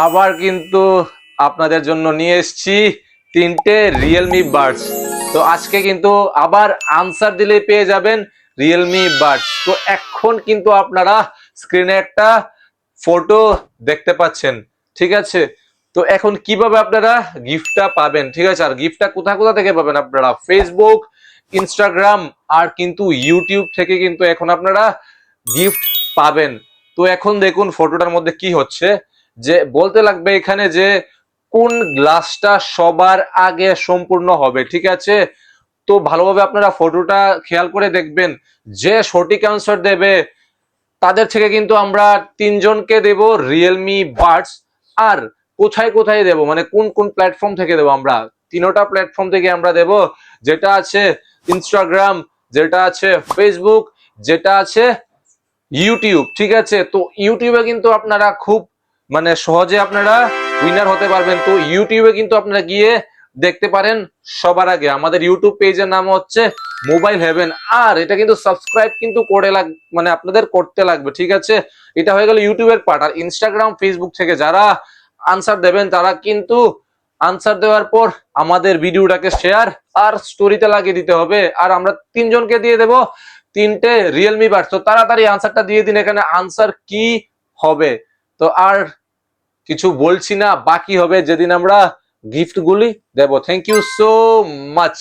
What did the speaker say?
আবার কিন্তু আপনাদের জন্য নিয়ে এসেছি তিনটে রিয়েলমি বাডস। তো আজকে কিন্তু আবার আনসার দিলেই পেয়ে যাবেন রিয়েলমি বাডস। তো এখন কিন্তু আপনারা স্ক্রিনে একটা ফটো দেখতে পাচ্ছেন, ঠিক আছে? তো এখন কিভাবে আপনারা গিফটটা পাবেন, ঠিক আছে? আর গিফটটা কোথা কোথা থেকে পাবেন? আপনারা ফেসবুক, ইনস্টাগ্রাম আর কিন্তু ইউটিউব থেকে কিন্তু এখন আপনারা গিফট পাবেন। তো এখন দেখুন ফটোটার মধ্যে কি হচ্ছে, যে বলতে লাগবে এখানে যে কোন গ্লাসটা সবার আগে সম্পূর্ণ হবে, ঠিক আছে? তো ভালোভাবে আপনারা ফটোটা খেয়াল করে দেখবেন। যে সঠিক অ্যান্সার দেবে তাদের থেকে কিন্তু আমরা তিনজনকে দেব রিয়েলমি বাডস। আর কোথায় কোথায় দেব, মানে কোন কোন প্ল্যাটফর্ম থেকে দেব? আমরা তিনোটা প্ল্যাটফর্ম থেকে আমরা দেব, যেটা আছে ইনস্টাগ্রাম, যেটা আছে ফেসবুক, যেটা আছে ইউটিউব, ঠিক আছে? তো ইউটিউবে কিন্তু আপনারা খুব মানে সহজে আপনারা উইনার হতে পারবেন। তো ইউটিউবে কিন্তু আপনারা গিয়ে দেখতে পারেন সবার আগে। আমাদের ইউটিউব পেজের নাম হচ্ছে মোবাইল হেভেন। আর এটা কিন্তু সাবস্ক্রাইব কিন্তু করে মানে আপনাদের করতে লাগবে, ঠিক আছে? এটা হয়ে গেল ইউটিউবের পার্ট। আর ইনস্টাগ্রাম, ফেসবুক থেকে যারা আনসার দেবেন তারা কিন্তু আনসার দেওয়ার পর আমাদের ভিডিওটাকে শেয়ার আর স্টোরিতে লাগিয়ে দিতে হবে। আর আমরা তিনজনকে দিয়ে দেব তিনটে রিয়েলমি বাডস। তো তাড়াতাড়ি আনসারটা দিয়ে দিন, এখানে আনসার কি হবে। তো আর কিছু বলছি না, বাকি হবে যেদিন আমরা গিফট গুলি দেব। Thank you so much.